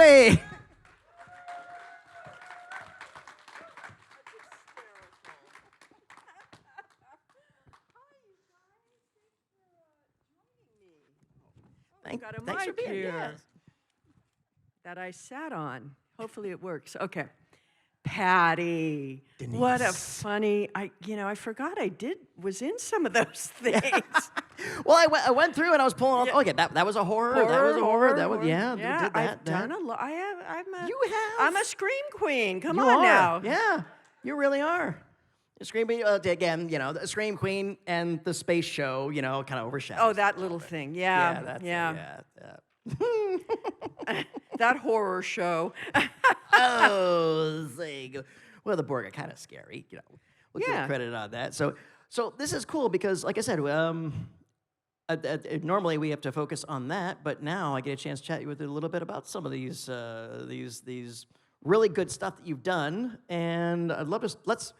Raleigh. I've got a Thanks for mic being here that I sat on. Hopefully it works. Okay. Patty. Denise. What a funny, I forgot I was in some of those things. Well, I went through and I was pulling on. Okay, that was a horror. That was a horror. That was Yeah, we did that. I've done a lot. You have. I'm a scream queen. Come You on are. now. Yeah, you really are. Scream again. The Scream Queen and the space show. kind of overshadows. Oh, that little thing. Yeah. Yeah. That horror show. Oh, well, the Borg are kind of scary. We'll give credit on that. So this is cool because, like I said, normally we have to focus on that, but now I get a chance to chat with you a little bit about some of these really good stuff that you've done, and I'd love to let's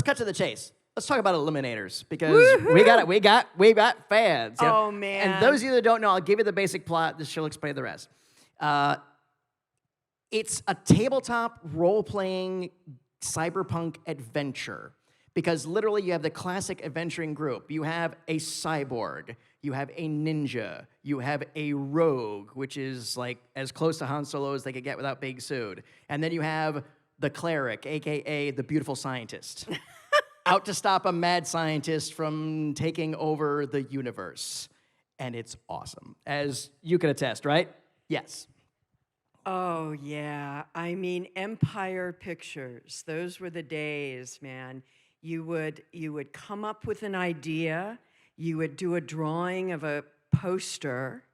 cut to the chase. Let's talk about Eliminators because we got fans. Oh man! And those of you that don't know, I'll give you the basic plot. She'll explain the rest. It's a tabletop role-playing cyberpunk adventure because literally you have the classic adventuring group. You have a cyborg, you have a ninja, you have a rogue, which is like as close to Han Solo as they could get without being sued, and then you have the cleric, aka the beautiful scientist, out to stop a mad scientist from taking over the universe, and it's awesome, as you can attest, right? Yes. Oh, yeah. I mean, Empire Pictures, those were the days, man. You would come up with an idea, you would do a drawing of a poster,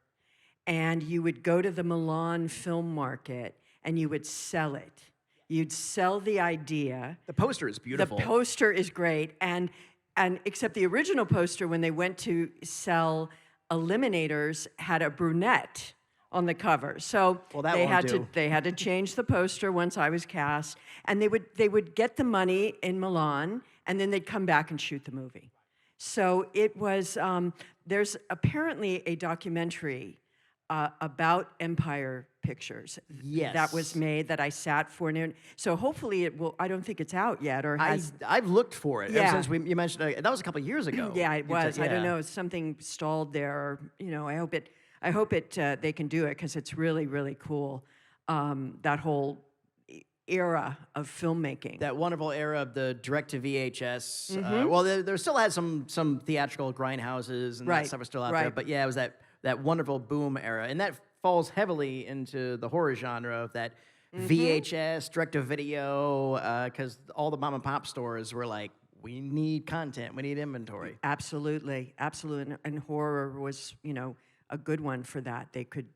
and you would go to the Milan film market, and you would sell it. You'd sell the idea. The poster is beautiful. The poster is great, and except the original poster, when they went to sell Eliminators, had a brunette on the cover. So they had to change the poster once I was cast, and they would get the money in Milan, and then they'd come back and shoot the movie. So it was there's apparently a documentary about Empire Pictures that was made that I sat for. So hopefully it will. I don't think it's out yet, or has. I've looked for it ever since you mentioned that was a couple years ago. Yeah, it was. I don't know. Something stalled there. I hope they can do it because it's really, really cool. That whole era of filmmaking. That wonderful era of the direct to VHS. Well, there still had some theatrical grindhouses and that stuff was still out there. But yeah, it was that wonderful boom era, and that falls heavily into the horror genre of that VHS direct to video because all the mom and pop stores were like, we need content, we need inventory. Absolutely, and horror was a good one for that. They could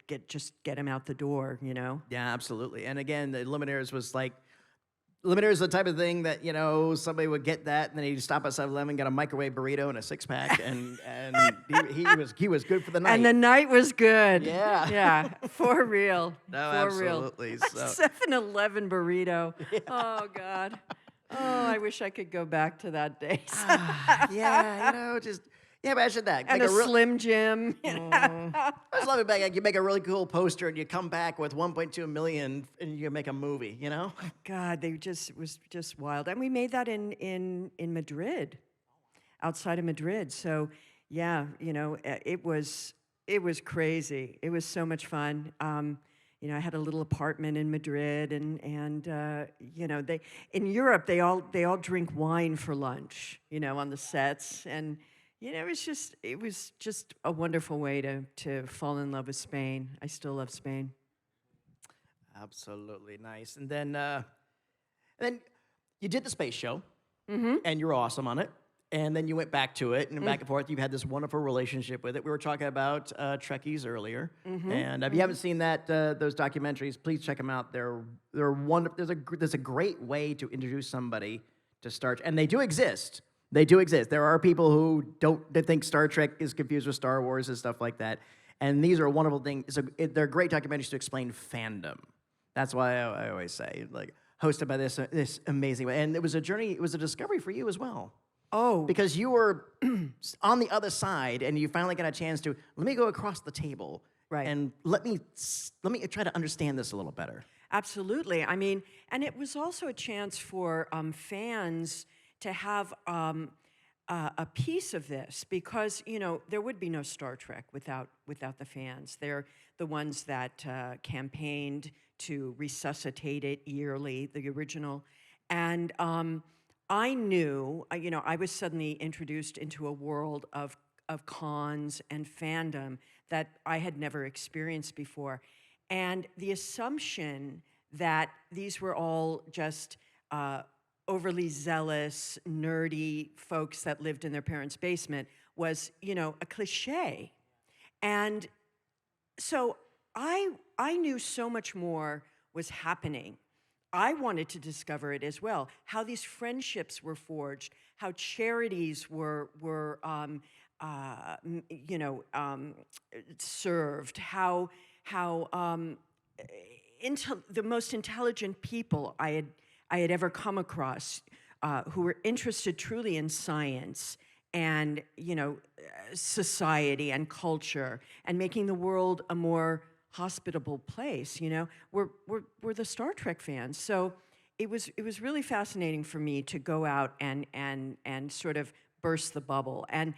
get him out the door, Yeah, absolutely. And again, the Eliminators was like, Eliminators the type of thing that, somebody would get that and then he'd stop at 7-Eleven, get a microwave burrito and a 6-pack, and he was good for the night. And the night was good. Yeah. Yeah, for real. No, for absolutely. Real. 7-Eleven burrito. Yeah. Oh, God. Oh, I wish I could go back to that days. Imagine that. And a Slim Jim. I just love it back. You make a really cool poster and you come back with 1.2 million and you make a movie, God, it was just wild. And we made that in Madrid, outside of Madrid. So, yeah, it was crazy. It was so much fun. I had a little apartment in Madrid, and they in Europe they all drink wine for lunch, on the sets, and it was just a wonderful way to fall in love with Spain. I still love Spain. Absolutely nice. And then you did the space show, and you're awesome on it. And then you went back to it, and back and forth. You've had this wonderful relationship with it. We were talking about Trekkies earlier, and if you haven't seen those documentaries, please check them out. They're wonderful. There's a great way to introduce somebody to Star Trek, and they do exist. They do exist. There are people who they think Star Trek is confused with Star Wars and stuff like that. And these are a wonderful thing. They're great documentaries to explain fandom. That's why I always say, like, hosted by this amazing way. And it was a journey. It was a discovery for you as well. Oh. Because you were on the other side, and you finally got a chance to, let me go across the table Right. And let me try to understand this a little better. Absolutely. I mean, and it was also a chance for fans to have a piece of this, because there would be no Star Trek without the fans. They're the ones that campaigned to resuscitate it yearly, the original, and I knew, I was suddenly introduced into a world of cons and fandom that I had never experienced before. And the assumption that these were all just overly zealous, nerdy folks that lived in their parents' basement was, a cliche. And so I knew so much more was happening. I wanted to discover it as well, how these friendships were forged, how charities were served, how the most intelligent people I had ever come across, who were interested truly in science and society and culture and making the world a more hospitable place. We're the Star Trek fans, so it was really fascinating for me to go out and sort of burst the bubble. And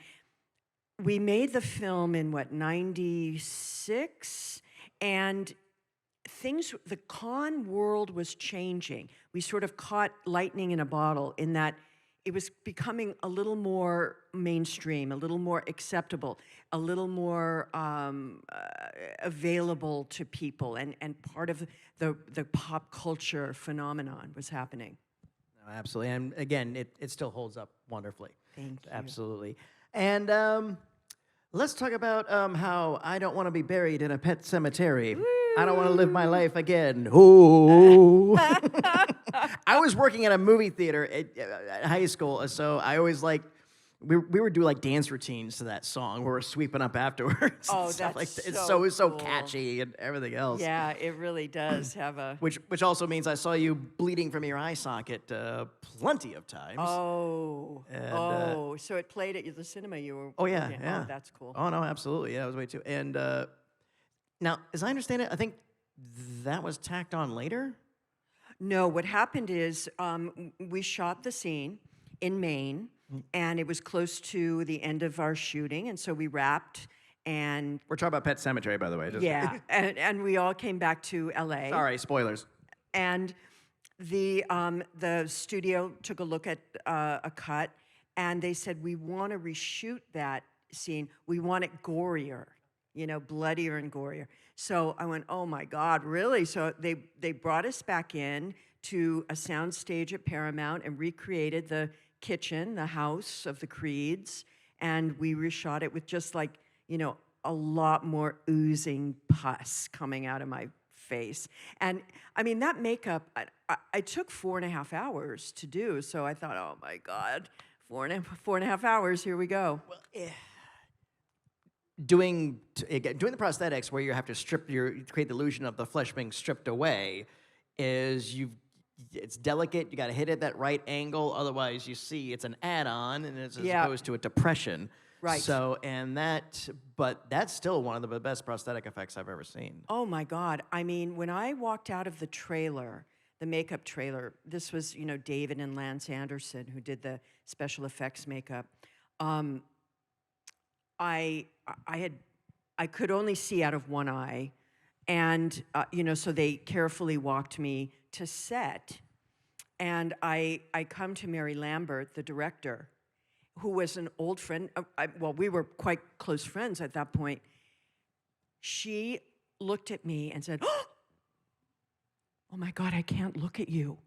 we made the film in '96, and the con world was changing. We sort of caught lightning in a bottle in that it was becoming a little more mainstream, a little more acceptable, a little more available to people, and part of the pop culture phenomenon was happening. No, absolutely, and again, it still holds up wonderfully. Thank you. Absolutely. And let's talk about how I don't want to be buried in a pet cemetery. Woo! I don't want to live my life again. Ooh. I was working at a movie theater at high school, so I always we would do dance routines to that song where we're sweeping up afterwards. Oh, and stuff that's like that. so It's so cool. Catchy and everything else. Yeah, it really does have a... Which also means I saw you bleeding from your eye socket plenty of times. Oh, And, so it played at the cinema you were... Oh, yeah, yeah. Oh, that's cool. Oh, no, absolutely. Yeah, that was way too. And now, as I understand it, I think that was tacked on later? No, what happened is we shot the scene in Maine, and it was close to the end of our shooting, and so we wrapped, and... We're talking about Pet Sematary, by the way. Yeah, and we all came back to L.A. Sorry, spoilers. And the studio took a look at a cut, and they said, we want to reshoot that scene. We want it gorier, bloodier and gorier. So I went, oh my God, really? So they brought us back in to a sound stage at Paramount and recreated the kitchen, the house of the Creeds, and we reshot it with just a lot more oozing pus coming out of my face. And I mean, that makeup, I took 4.5 hours to do, so I thought, oh my God, 4.5 hours, here we go. Well, doing the prosthetics where you have to create the illusion of the flesh being stripped away it's delicate. You got to hit it at that right angle, otherwise you see it's an add-on, and it's as opposed to a depression. Right. So, but that's still one of the best prosthetic effects I've ever seen. Oh my God. I mean, when I walked out of the trailer, the makeup trailer, this was, David and Lance Anderson who did the special effects makeup. I could only see out of one eye, and so they carefully walked me to set, and I come to Mary Lambert, the director, who was an old friend. We were quite close friends at that point. She looked at me and said, "Oh my God, I can't look at you.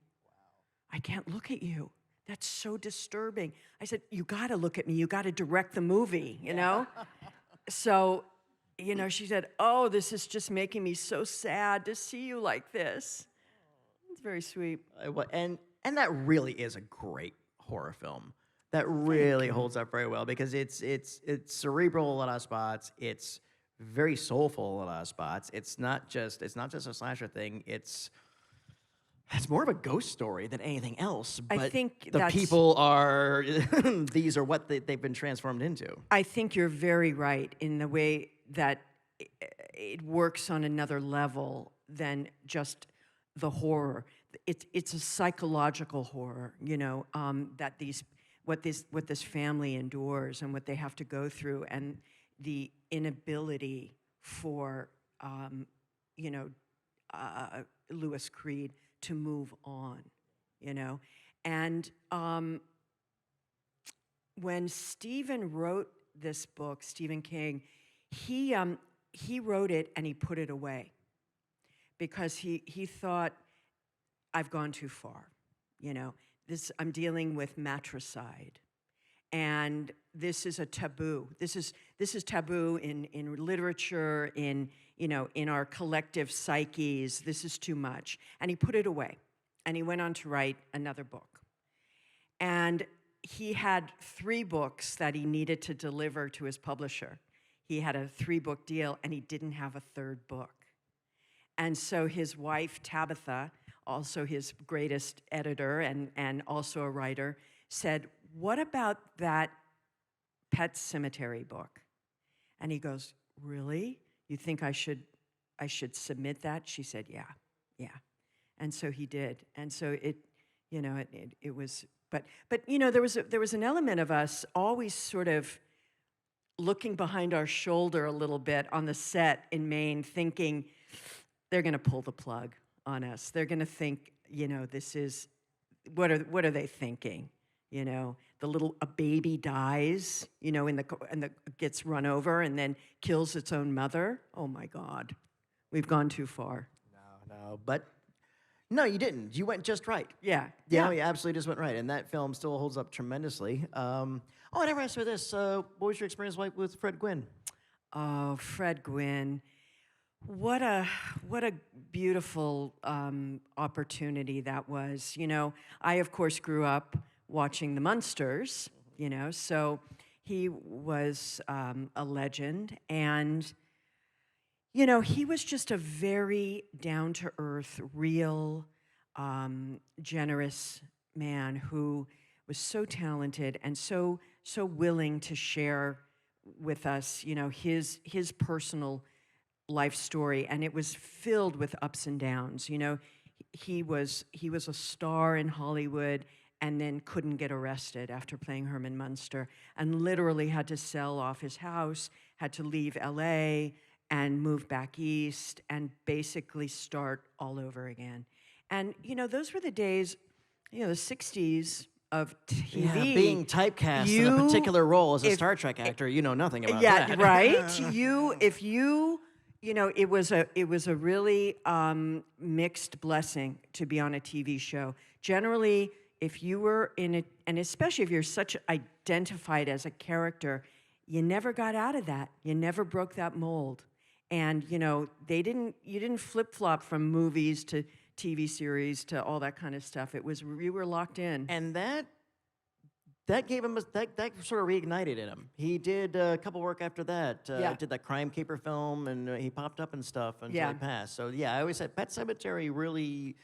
I can't look at you. That's so disturbing." I said, "You got to look at me. You got to direct the movie, So, she said, "Oh, this is just making me so sad to see you like this." It's very sweet. And that really is a great horror film. That really holds up very well because it's cerebral a lot of spots. It's very soulful a lot of spots. It's not just a slasher thing. It's more of a ghost story than anything else. But I think the people are these are what they've been transformed into. I think you're very right in the way that it works on another level than just the horror. It's a psychological horror, that what this family endures and what they have to go through, and the inability for Louis Creed to move on, and when Stephen wrote this book, Stephen King, he wrote it and he put it away because he thought, I've gone too far, I'm dealing with matricide, and this is a taboo. This is taboo in literature, in our collective psyches. This is too much, and he put it away, and he went on to write another book, and he had 3 books that he needed to deliver to his publisher. He had a 3-book deal, and he didn't have a 3rd book. And so his wife, Tabitha, also his greatest editor and also a writer, said, what about that Pet Cemetery book? And he goes, really? You think I should submit that? She said, yeah. And so he did. And so it was, but there was an element of us always sort of looking behind our shoulder a little bit on the set in Maine, thinking they're going to pull the plug on us. They're going to think, this is, what are they thinking? A baby dies, and gets run over and then kills its own mother. Oh my God, we've gone too far. But no, you didn't. You went just right. Yeah. You absolutely just went right, and that film still holds up tremendously. I never asked you this. What was your experience like with Fred Gwynne? Oh, Fred Gwynne. What a beautiful opportunity that was. I, of course, grew up watching the Munsters, so he was a legend. And, he was just a very down-to-earth, real, generous man who was so talented and so willing to share with us, his personal life story, and it was filled with ups and downs. He was a star in Hollywood and then couldn't get arrested after playing Herman Munster, and literally had to sell off his house, had to leave LA and move back east and basically start all over again. And those were the days, the 60s of TV. Yeah, being typecast in a particular role as a Star Trek actor, you know nothing about that. Yeah, right? It was a really mixed blessing to be on a TV show. Generally, if you were in it, and especially if you're such identified as a character, you never got out of that. You never broke that mold. And you didn't flip-flop from movies to TV series to all that kind of stuff. It was, you were locked in. And that gave him that sort of reignited in him. He did a couple work after that. Did that Crime Caper film, and he popped up and stuff until he passed. So I always said Pet Sematary really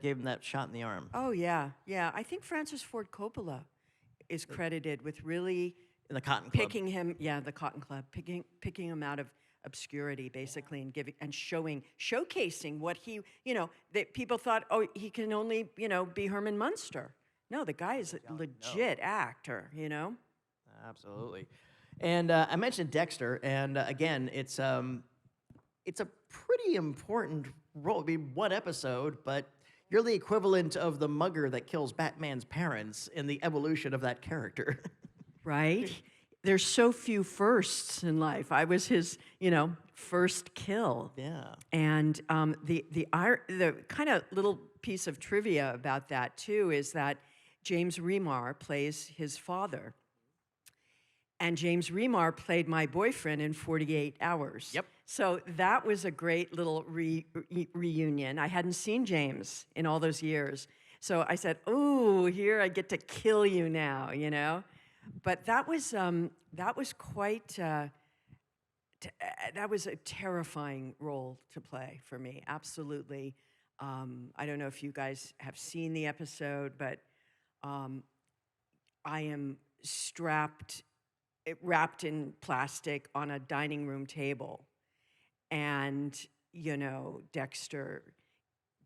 gave him that shot in the arm. Oh yeah. I think Francis Ford Coppola is credited with really in the Cotton Club. Picking him, the Cotton Club, picking him out of obscurity, basically, and showcasing what he, that people thought, oh, he can only, be Herman Munster. No, the guy is a legit actor, Absolutely. And I mentioned Dexter, and again, it's a pretty important role. I mean, one episode, but you're the equivalent of the mugger that kills Batman's parents in the evolution of that character. Right? There's so few firsts in life. I was his, first kill. Yeah. And the kind of little piece of trivia about that too is that James Remar plays his father, and James Remar played my boyfriend in 48 Hours. Yep. So that was a great little reunion. I hadn't seen James in all those years, so I said, "Ooh, here I get to kill you now," But that was quite. That was a terrifying role to play for me. Absolutely. I don't know if you guys have seen the episode, but I am strapped wrapped in plastic on a dining room table. And, you know, Dexter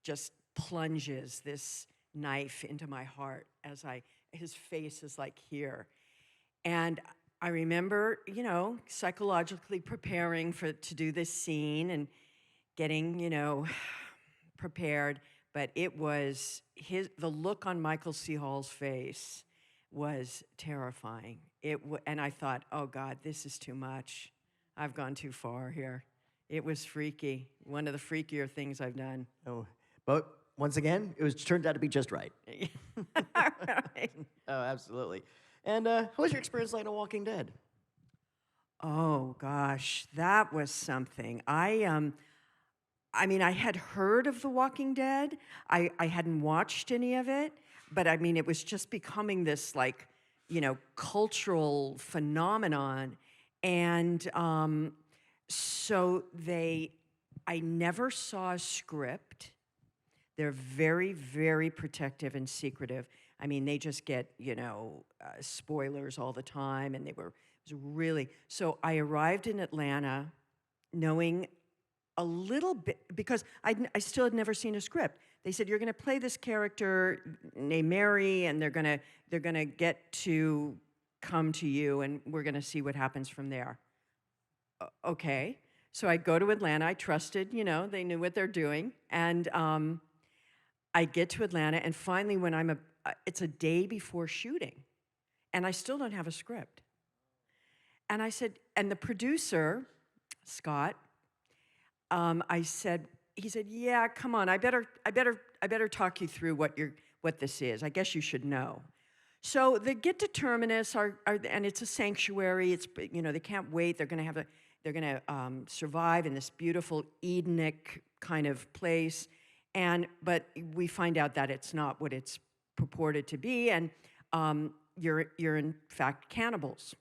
just plunges this knife into my heart as his face is like here. And I remember, you know, psychologically preparing to do this scene and getting, you know, prepared. But it was the look on Michael C. Hall's face was terrifying. And I thought, oh God, this is too much. I've gone too far here. It was freaky. One of the freakier things I've done. Oh, but once again, it turned out to be just right. Right. Oh, absolutely. And how was your experience like on Walking Dead? Oh gosh, that was something. I mean, I had heard of The Walking Dead. I hadn't watched any of it, but I mean, it was just becoming this like, you know, cultural phenomenon. And so I never saw a script. They're very, very protective and secretive. I mean, they just get, you know, spoilers all the time, and it was really, so I arrived in Atlanta knowing a little bit, because I still had never seen a script. They said, you're gonna play this character named Mary, and they're gonna get to come to you, and we're gonna see what happens from there. Okay, so I go to Atlanta, I trusted, you know, they knew what they're doing, and I get to Atlanta, and finally when it's a day before shooting, and I still don't have a script. And I said, and the producer, Scott, he said, yeah, come on, I better talk you through what this is. I guess you should know. So the get to Terminus and it's a sanctuary. It's, you know, they can't wait. They're gonna survive in this beautiful Edenic kind of place, but we find out that it's not what it's purported to be, and you're in fact cannibals.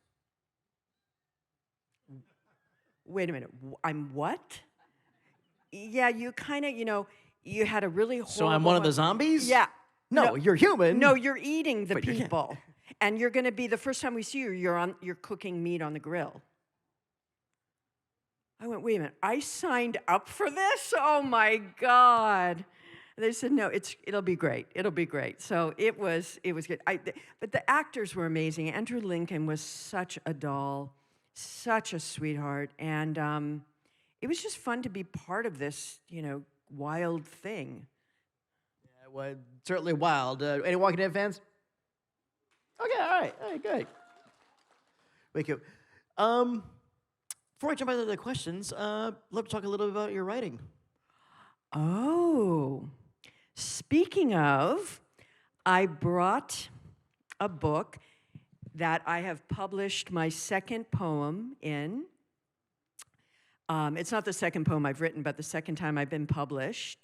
Wait a minute, I'm what? Yeah, you kind of, you know, you had a really horrible... So I'm one of the zombies? Yeah. No, you're human. No, you're eating the people. And you're going to be, the first time we see you, you're cooking meat on the grill. I went, wait a minute, I signed up for this? Oh my God. They said, no, it'll be great. It'll be great. So it was good. But the actors were amazing. Andrew Lincoln was such a doll, such a sweetheart. And it was just fun to be part of this, you know, wild thing. Yeah, well, certainly wild. Any Walking Dead fans? Okay, all right, good. Thank you. Before I jump into the questions, I'd love to talk a little bit about your writing. Oh, speaking of, I brought a book that I have published my second poem in. It's not the second poem I've written, but the second time I've been published.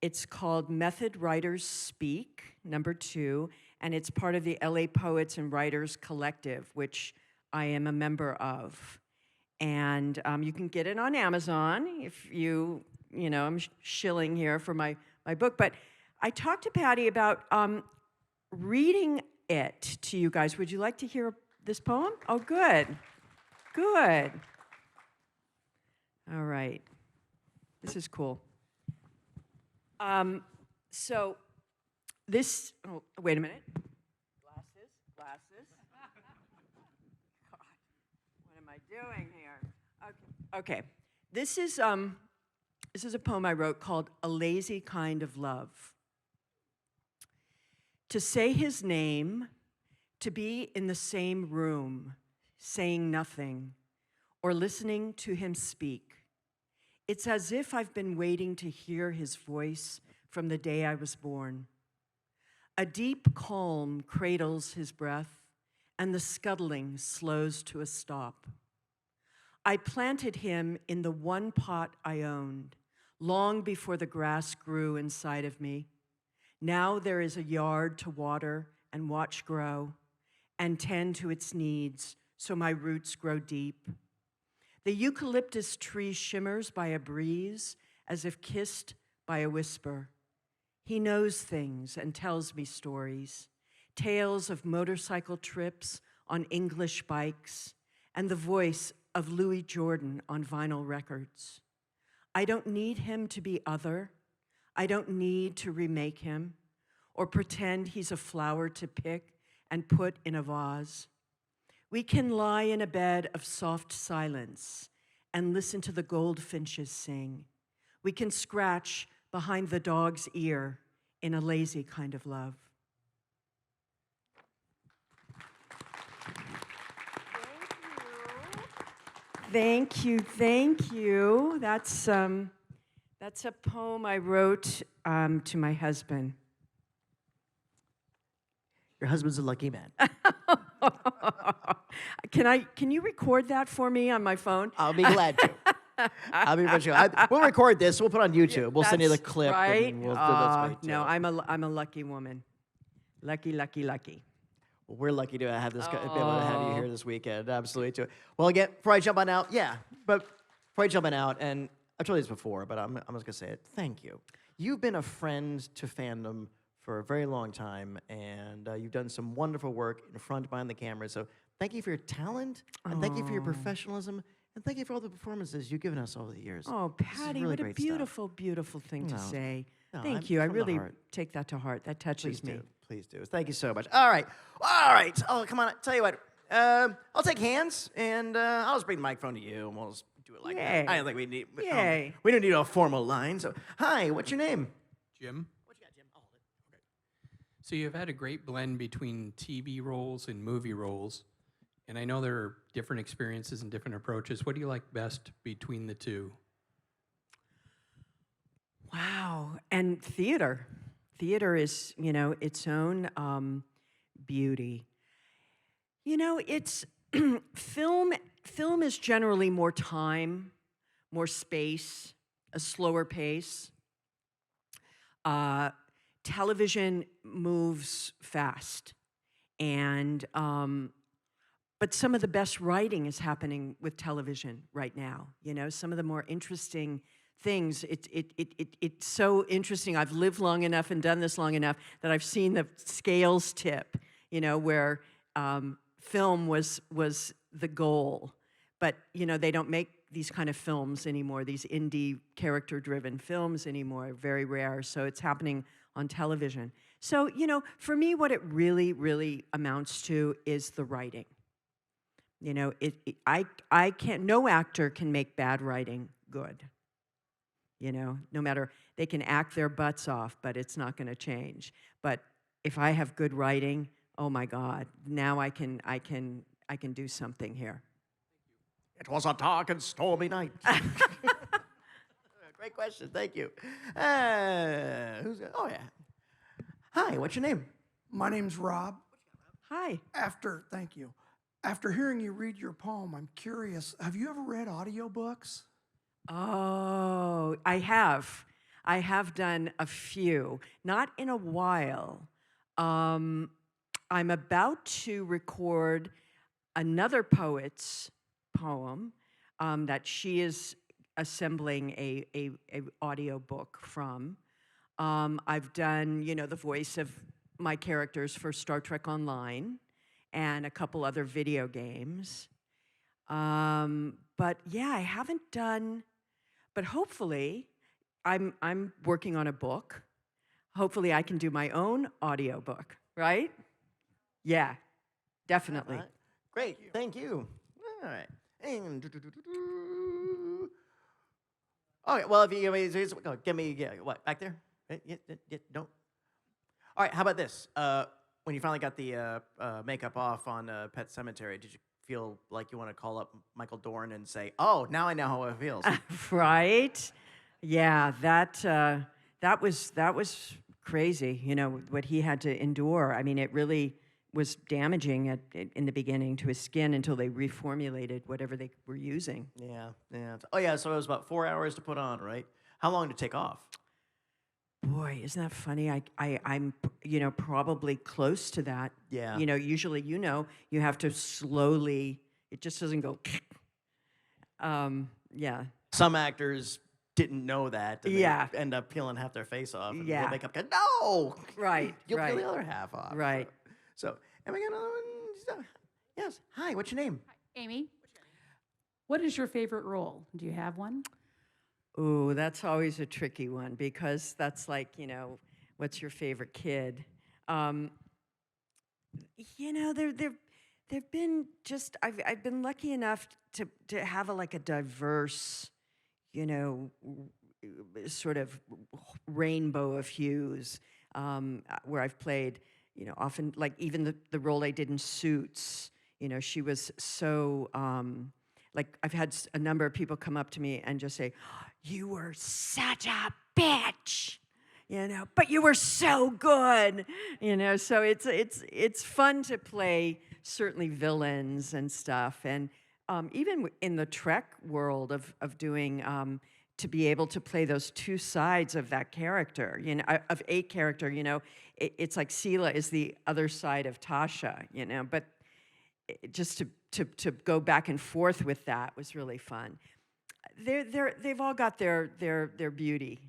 It's called Method Writers Speak, #2, and it's part of the LA Poets and Writers Collective, which I am a member of. And you can get it on Amazon if you know, I'm shilling here for my book. But I talked to Patty about reading it to you guys. Would you like to hear this poem? Oh, good. Good. All right. This is cool. So this, oh, wait a minute. Glasses. God, what am I doing here? Okay. This is a poem I wrote called A Lazy Kind of Love. To say his name, to be in the same room, saying nothing, or listening to him speak. It's as if I've been waiting to hear his voice from the day I was born. A deep calm cradles his breath, and the scuttling slows to a stop. I planted him in the one pot I owned, long before the grass grew inside of me. Now there is a yard to water and watch grow, and tend to its needs so my roots grow deep. The eucalyptus tree shimmers by a breeze as if kissed by a whisper. He knows things and tells me stories, tales of motorcycle trips on English bikes, and the voice of Louis Jordan on vinyl records. I don't need him to be other. I don't need to remake him or pretend he's a flower to pick and put in a vase. We can lie in a bed of soft silence and listen to the goldfinches sing. We can scratch behind the dog's ear in a lazy kind of love. Thank you, thank you. That's a poem I wrote to my husband. Your husband's a lucky man. Can you record that for me on my phone? I'll be glad to. We'll record this. We'll put it on YouTube. We'll send you the clip. Right? And we'll do this no, I'm a lucky woman. Lucky, lucky, lucky. Well, we're lucky to have this, be able to have you here this weekend. Absolutely. Too. Well, again, before I jump on out, and I've told you this before, but I'm just going to say it. Thank you. You've been a friend to fandom for a very long time, and you've done some wonderful work in front, behind the camera. So thank you for your talent, and thank you for your professionalism, and thank you for all the performances you've given us over the years. Oh, Patty, really what a beautiful, beautiful thing to say. Thank you. I really take that to heart. That touches me. Please do. Thank you so much. All right. Oh, come on. Tell you what. I'll take hands, and I'll just bring the microphone to you, and we'll just do it like that. I don't think we need. We don't need a formal line. So, hi. What's your name? Jim. What you got, Jim? I'll hold it. Okay. So you've had a great blend between TV roles and movie roles, and I know there are different experiences and different approaches. What do you like best between the two? Wow. And theater. Theater is, its own beauty. It's film is generally more time, more space, a slower pace. Television moves fast. And but some of the best writing is happening with television right now. Some of the more interesting things. It's so interesting. I've lived long enough and done this long enough that I've seen the scales tip, where film was the goal. But, they don't make these kind of films anymore, these indie character-driven films anymore, very rare. So it's happening on television. So, for me, what it really, really amounts to is the writing. I can't, no actor can make bad writing good. No matter, they can act their butts off, but it's not going to change. But if I have good writing, oh my God, now I can do something here. It was a dark and stormy night. Great question. Thank you. Oh yeah. Hi. What's your name? My name's Rob. Hi. Thank you. After hearing you read your poem, I'm curious. Have you ever read audiobooks? Oh, I have. I have done a few. Not in a while. I'm about to record another poet's poem that she is assembling a audio book from. I've done, the voice of my characters for Star Trek Online and a couple other video games. But yeah, I haven't done. But hopefully, I'm working on a book. Hopefully, I can do my own audio book, right? Yeah, definitely. Great, thank you. All right. And okay, well, if you give me what back there? Don't. All right. How about this? When you finally got the makeup off on Pet Sematary, did you feel like you want to call up Michael Dorn and say, "Oh, now I know how it feels"? Right? Yeah, that was crazy. What he had to endure. I mean, it really was damaging in the beginning to his skin until they reformulated whatever they were using. Yeah. Oh yeah. So it was about 4 hours to put on, right? How long to take off? Boy, isn't that funny? I'm probably close to that. Yeah. Usually, you have to slowly. It just doesn't go. Yeah. Some actors didn't know that. And Yeah. They end up peeling half their face off. And Yeah. The makeup goes, no. Right. You'll right. peel the other half off. Right. So, and we got another one. Yes. Hi. What's your name? Amy. What is your favorite role? Do you have one? Ooh, that's always a tricky one because that's like, what's your favorite kid? There've been just I've been lucky enough to have a diverse, sort of rainbow of hues, where I've played, often like even the role I did in Suits. She was so like I've had a number of people come up to me and just say, "You were such a bitch." But you were so good, So it's fun to play certainly villains and stuff, and even in the Trek world of doing to be able to play those two sides of that character, of a character, it's like Sela is the other side of Tasha, But just to go back and forth with that was really fun. They've all got their beauty.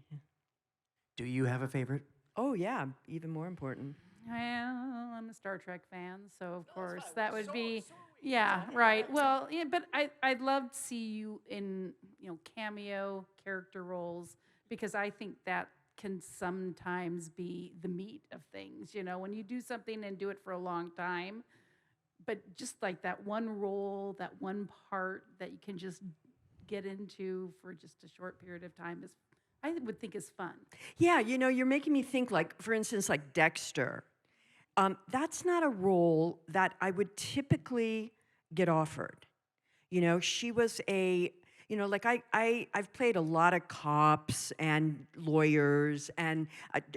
Do you have a favorite? Oh, yeah, even more important. Well, I'm a Star Trek fan, so of course that would be, yeah, right. Well, yeah, but I'd love to see you in, cameo character roles, because I think that can sometimes be the meat of things, when you do something and do it for a long time, but just like that one role, that one part that you can just get into for just a short period of time I would think is fun. Yeah, you're making me think, like, for instance, like Dexter. That's not a role that I would typically get offered. She was like I've played a lot of cops and lawyers and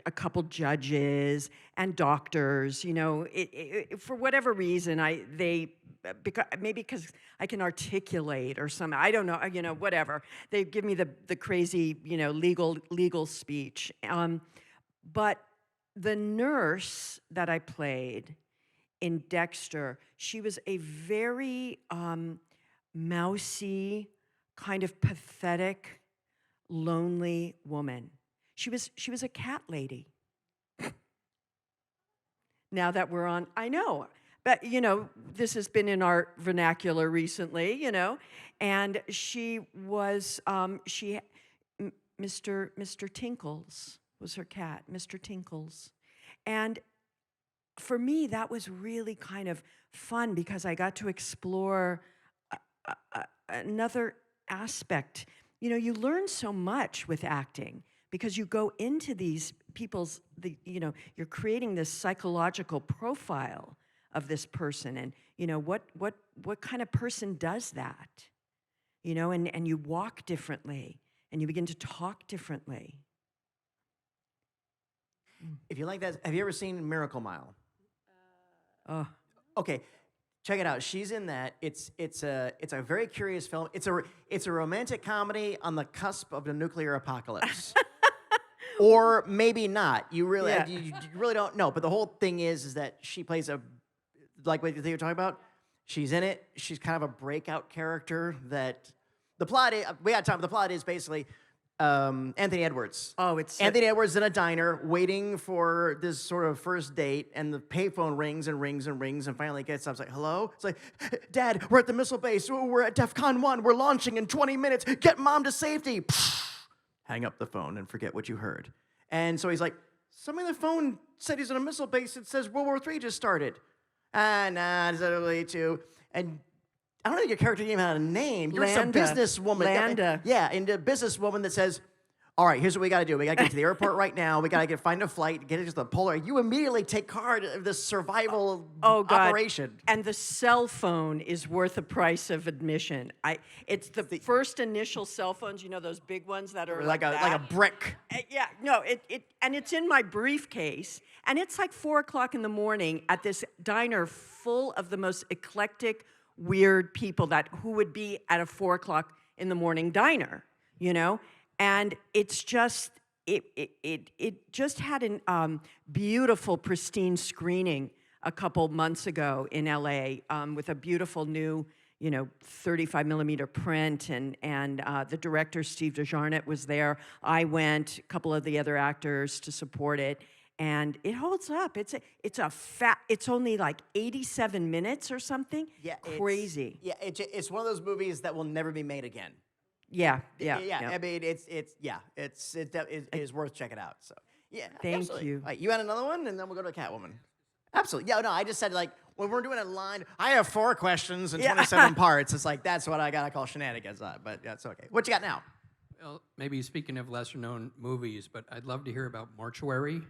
a couple judges and doctors. For whatever reason, because I can articulate or something. I don't know. Whatever. They give me the crazy legal speech. But the nurse that I played in Dexter, she was a very mousy, kind of pathetic, lonely woman. She was a cat lady. Now that we're on, I know, but this has been in our vernacular recently, and she was Mr. Tinkles was her cat, Mr. Tinkles. And for me, that was really kind of fun because I got to explore another aspect. You learn so much with acting because you go into these people's, you're creating this psychological profile of this person, and what kind of person does that? And you walk differently, and you begin to talk differently. If you like that, have you ever seen Miracle Mile? Oh. Okay, check it out. She's in that. It's a very curious film. It's a romantic comedy on the cusp of the nuclear apocalypse. Or maybe not. You really you really don't know. But the whole thing is that she plays like what you're talking about. She's in it. She's kind of a breakout character. That the plot is basically Anthony Edwards. Oh, it's Anthony Edwards in a diner waiting for this sort of first date, and the payphone rings and rings and rings, and finally gets up. It's like, hello? It's like, Dad, we're at the missile base. We're at DEFCON 1. We're launching in 20 minutes. Get Mom to safety. Hang up the phone and forget what you heard. And so he's like, somebody on the phone said he's in a missile base. It says World War III just started. Nah, is that really too? And I don't think your character even had a name. You're some businesswoman. Landa. Yeah, and a businesswoman that says, all right, here's what we got to do. We got to get to the airport right now. We got to find a flight, get it to the polar. You immediately take part of this survival operation. And the cell phone is worth the price of admission. It's the first initial cell phones, those big ones that are like a brick. Yeah, no, and it's in my briefcase, and it's like 4:00 in the morning at this diner full of the most eclectic, weird people who would be at a 4:00 in the morning diner, And it's just, it just had a beautiful, pristine screening a couple months ago in LA with a beautiful new, 35 millimeter print, and the director, Steve DeJarnett, was there. I went, a couple of the other actors to support it. and it holds up. It's only like 87 minutes or something. Yeah, crazy. It's one of those movies that will never be made again. Yeah. I mean, it is worth checking out. So yeah, Thank absolutely. you. All right, you had another one, and then we'll go to Catwoman. Absolutely. Yeah, no, I just said, like, when we're doing a line, I have 4 questions and 27 parts. It's like, that's what I got to call shenanigans on, but that's okay. What you got now? Well, maybe speaking of lesser-known movies, but I'd love to hear about Mortuary.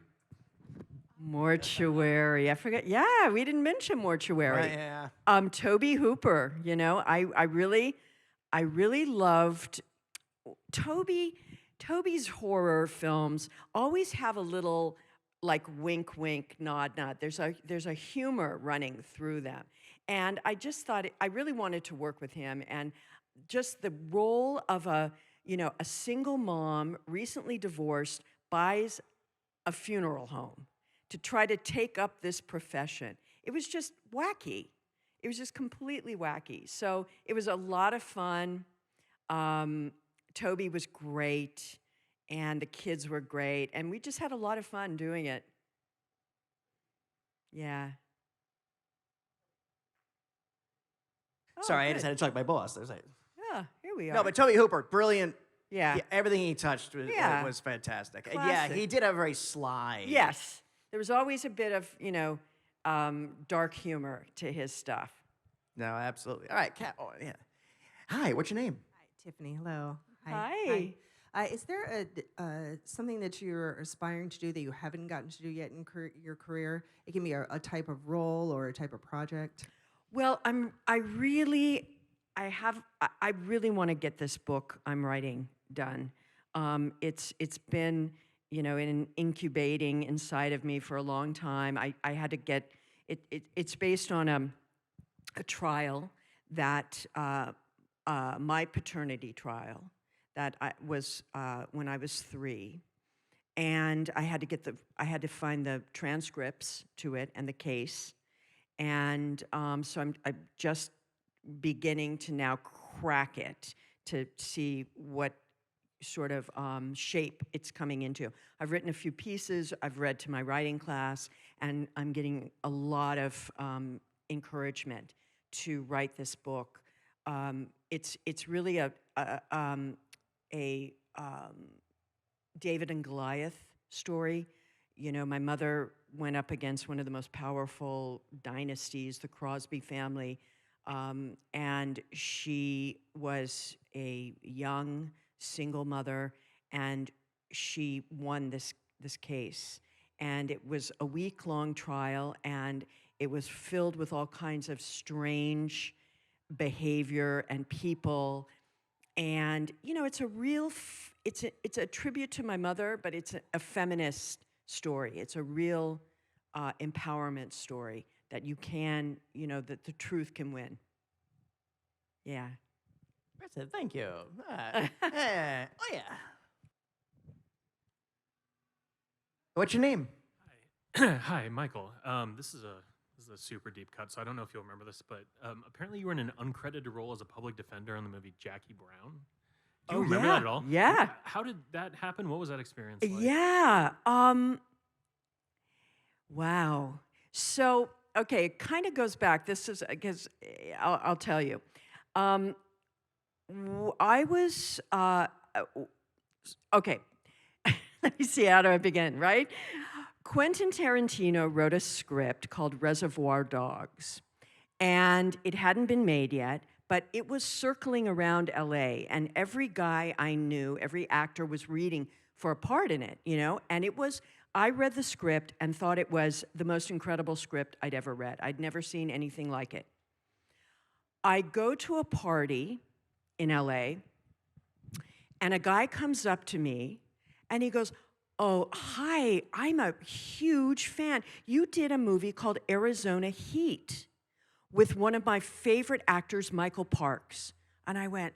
Mortuary. I forgot. Yeah, we didn't mention Mortuary. Yeah. Tobe Hooper. You know, I really loved Toby's horror films. Always have a little like wink, wink, nod, nod. There's a humor running through them, and I just thought I really wanted to work with him, and just the role of a single mom, recently divorced, buys a funeral home to try to take up this profession. It was just wacky. It was just completely wacky. So it was a lot of fun. Toby was great, and the kids were great, and we just had a lot of fun doing it. Yeah. Sorry, I good. just had to talk to my boss. Yeah, here we are. No, but Tobe Hooper, brilliant. Yeah. Everything he touched was fantastic. And yeah, Classic. he did have a very sly. Yes. There was always a bit of, dark humor to his stuff. No, absolutely. All right, Cat. Oh, yeah. Hi, what's your name? Hi, Tiffany. Hello. Hi. Is there something that you're aspiring to do that you haven't gotten to do yet in your career? It can be a type of role or a type of project. Well, I really want to get this book I'm writing done. It's been, incubating inside of me for a long time. I had to get it. It's based on a trial that my paternity trial that was when I was 3, and I had to find the transcripts to it and the case, and so I'm just beginning to now crack it to see what sort of shape it's coming into. I've written a few pieces, I've read to my writing class, and I'm getting a lot of encouragement to write this book. It's really a David and Goliath story. My mother went up against one of the most powerful dynasties, the Crosby family, and she was a young single mother, and she won this case. And it was a week-long trial, and it was filled with all kinds of strange behavior and people. And it's a real, it's a tribute to my mother, but it's a feminist story. It's a real empowerment story that you can, that the truth can win. Yeah. That's it. Thank you. Oh yeah. What's your name? Hi, Michael. This is a super deep cut, so I don't know if you'll remember this, but apparently you were in an uncredited role as a public defender in the movie Jackie Brown. Do you remember that at all? Yeah. How did that happen? What was that experience like? Yeah. Wow. So, okay, it kind of goes back. This is because I'll tell you. I was okay. Let me see how do I begin. Right. Quentin Tarantino wrote a script called Reservoir Dogs, and it hadn't been made yet, but it was circling around LA, and every guy I knew, every actor was reading for a part in it, and I read the script and thought it was the most incredible script I'd ever read. I'd never seen anything like it. I go to a party in LA, and a guy comes up to me, and he goes, "Oh, hi, I'm a huge fan. You did a movie called Arizona Heat with one of my favorite actors, Michael Parks." And I went,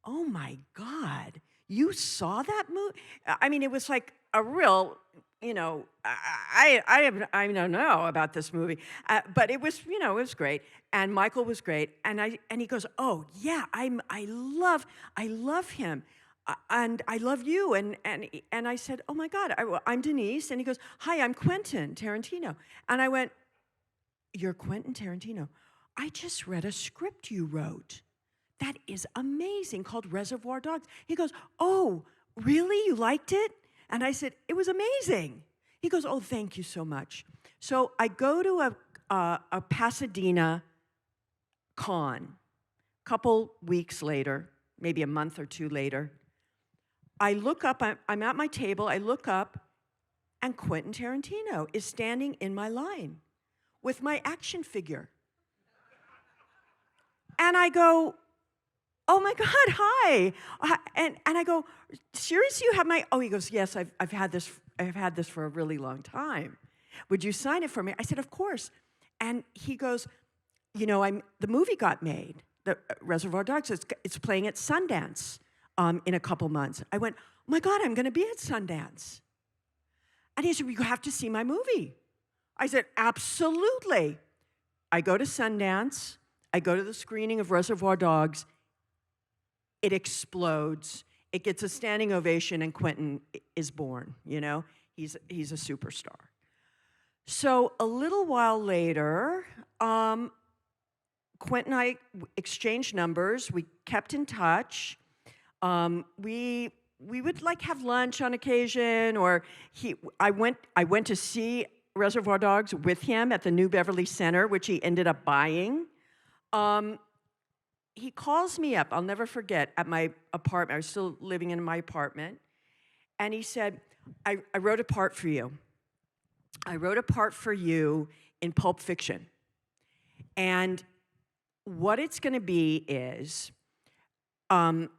"Oh my God, you saw that movie?" I mean, it was like a real, I don't know about this movie, but it was, it was great. And Michael was great. And he goes, "Oh yeah, I love him. and I love you. And I said, oh my God, I'm Denise. And he goes, hi, I'm Quentin Tarantino. And I went, you're Quentin Tarantino. I just read a script you wrote. That is amazing, called Reservoir Dogs. He goes, oh, really? You liked it? And I said, it was amazing. He goes, oh, thank you so much. So I go to a Pasadena con. A couple weeks later, maybe a month or two later, I look up, I'm at my table, I look up, and Quentin Tarantino is standing in my line with my action figure. And I go, oh my God, hi. And I go, seriously, you have my, oh, he goes, yes, I've had this for a really long time. Would you sign it for me? I said, of course. And he goes, you know, the movie got made, the Reservoir Dogs, it's playing at Sundance in a couple months. I went, oh my God, I'm gonna be at Sundance. And he said, well, you have to see my movie. I said, absolutely. I go to Sundance, I go to the screening of Reservoir Dogs, it explodes, it gets a standing ovation, and Quentin is born, you know? He's a superstar. So a little while later, Quentin and I exchanged numbers, we kept in touch. We would like have lunch on occasion, or I went to see Reservoir Dogs with him at the New Beverly Center, which he ended up buying. He calls me up, I'll never forget, at my apartment. I was still living in my apartment. And he said, I wrote a part for you. I wrote a part for you in Pulp Fiction. And what it's going to be is, Uma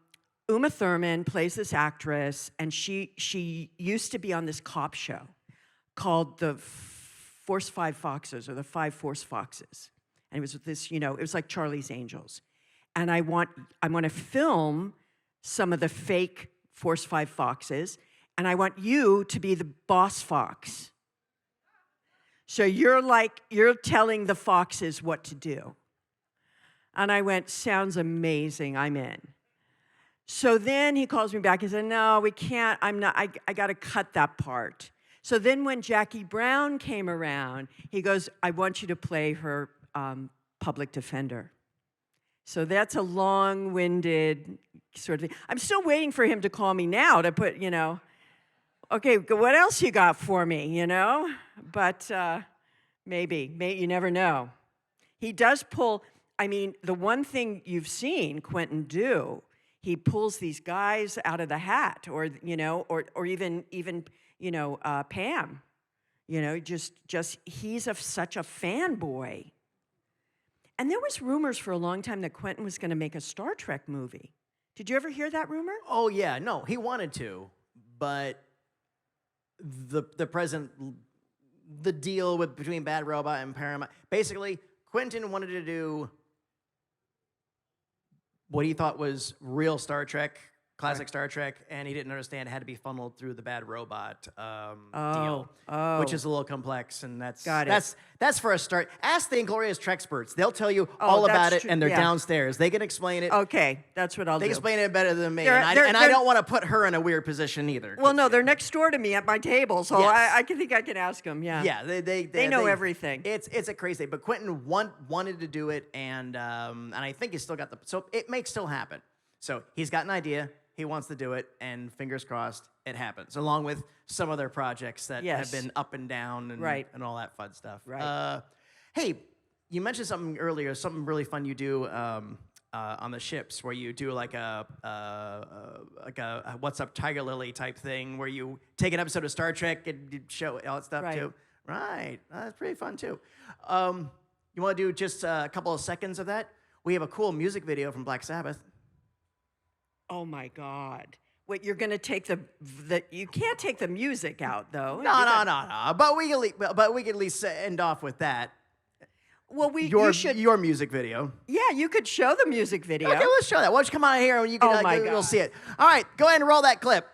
Thurman plays this actress, and she used to be on this cop show called the Force 5 Foxes, or the 5 Force Foxes. And it was this, you know, it was like Charlie's Angels. And I want to film some of the fake Force 5 Foxes, and I want you to be the boss fox. So you're telling the foxes what to do. And I went, sounds amazing, I'm in. So then he calls me back and said, no, we can't, I got to cut that part. So then when Jackie Brown came around, he goes, I want you to play her public defender. So that's a long-winded sort of thing. I'm still waiting for him to call me now to put, you know, okay, what else you got for me, you know? But maybe, you never know. He does pull, I mean, the one thing you've seen Quentin do, he pulls these guys out of the hat, or, you know, or even you know, Pam. You know, just he's such a fanboy. And there was rumors for a long time that Quentin was going to make a Star Trek movie. Did you ever hear that rumor? Oh, yeah. No, he wanted to, but the deal between Bad Robot and Paramount, basically, Quentin wanted to do what he thought was real Star Trek, classic Star Trek, and he didn't understand it had to be funneled through the Bad Robot deal, which is a little complex, and that's for a start. Ask the Inglorious Trexperts; they'll tell you all about it, and they're downstairs. They can explain it. Okay, that's what I'll do. They explain it better than me, and I don't want to put her in a weird position either. Well, no, they're next door to me at my table, so yes. I think I can ask them. Yeah, yeah, they know everything. It's a crazy thing, but Quentin wanted to do it, and I think he's still got so it may still happen. So he's got an idea. He wants to do it, and fingers crossed, it happens, along with some other projects that have been up and down and all that fun stuff. Right. Hey, you mentioned something earlier, something really fun you do on the ships, where you do like a What's Up Tiger Lily type thing, where you take an episode of Star Trek and you show all that stuff too. Right. That's pretty fun too. You want to do just a couple of seconds of that? We have a cool music video from Black Sabbath. Oh my God! Wait, you're going to take you can't take the music out though. No. But we can at least end off with that. Well, your music video. Yeah, you could show the music video. Okay, let's show that. Why don't you come out here and you can you'll see it. All right, go ahead and roll that clip.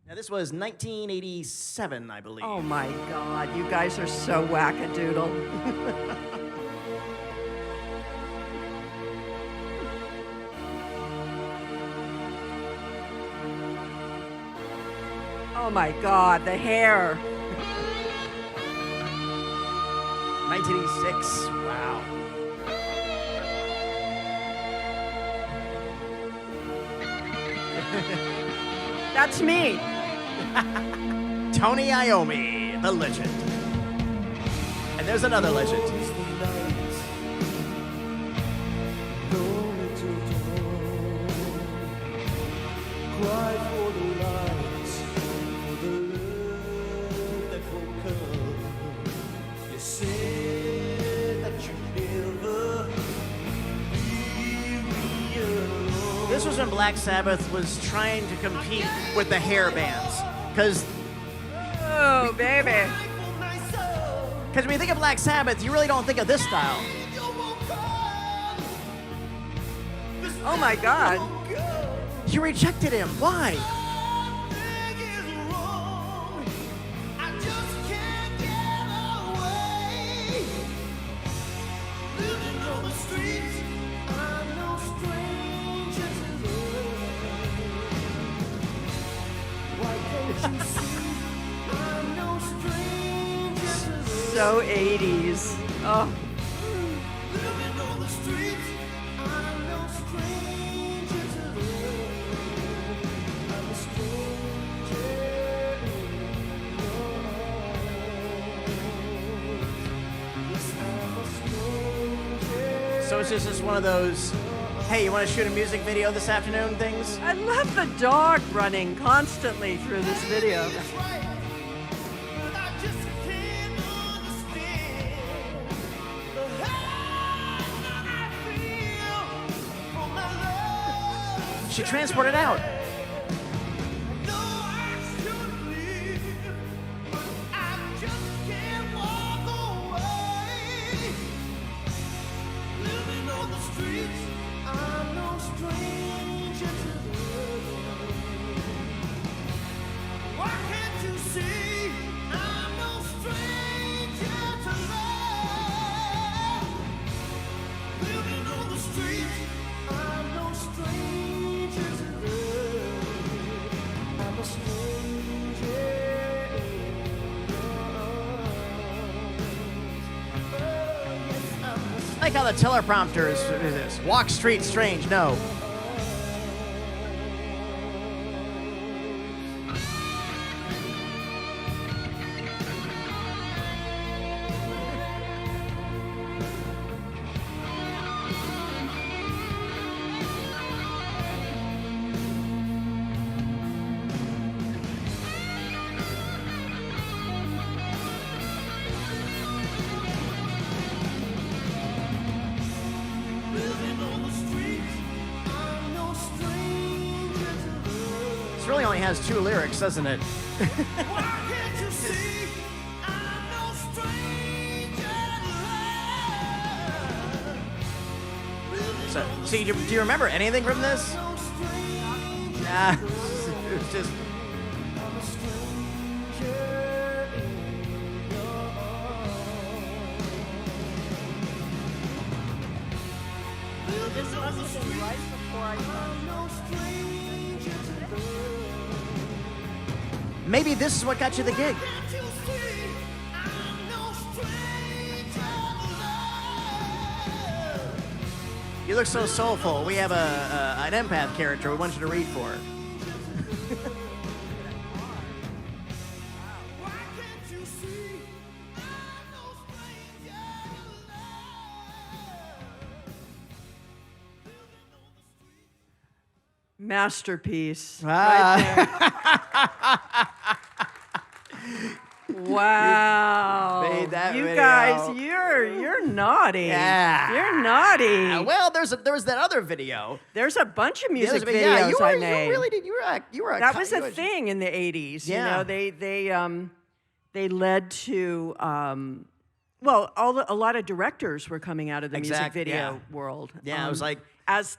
Now this was 1987, I believe. Oh my God! You guys are so wackadoodle. Oh my God, the hair. 1986. Wow. That's me. Tony Iommi, the legend. And there's another legend. This was when Black Sabbath was trying to compete with the hair bands. Because Oh, baby. when you think of Black Sabbath, you really don't think of this style. Oh my God. You rejected him. Why? So 80s. Oh. So it's just one of those, hey, you want to shoot a music video this afternoon things? I love the dog running constantly through this video. She transported out. I like how the teleprompter is this. Walk street strange, no. Really only has 2 lyrics, doesn't it? So, see, do you remember anything from this? Nah, it's just. This must have been right before I Maybe this is what got you the gig. You look so soulful. We have an empath character we want you to read for. Masterpiece. Ah. Wow. Made that you video. guys, you're naughty. Yeah. You're naughty. Well, there was that other video. There's a bunch of music videos yeah, you I made. You really did. You were. That was a thing in the 80s. Yeah. You know, they led to well, a lot of directors were coming out of the music video world. Yeah, it was like as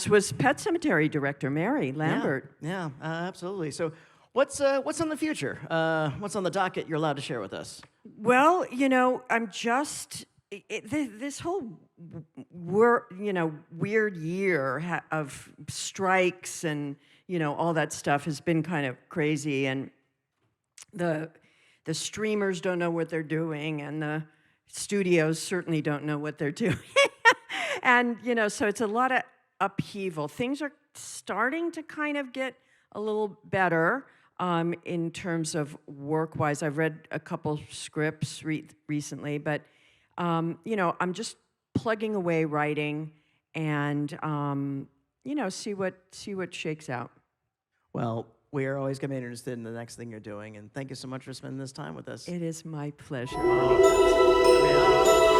was Pet Sematary director Mary Lambert. Yeah, absolutely. So, what's on the future? What's on the docket you're allowed to share with us? Well, you know, I'm just this whole weird year of strikes and all that stuff has been kind of crazy, and the streamers don't know what they're doing, and the studios certainly don't know what they're doing. And, you know, so it's a lot of upheaval. Things are starting to kind of get a little better in terms of work-wise. I've read a couple scripts recently, but, you know, I'm just plugging away writing and, you know, see what shakes out. Well, we are always going to be interested in the next thing you're doing, and thank you so much for spending this time with us. It is my pleasure. Oh, really.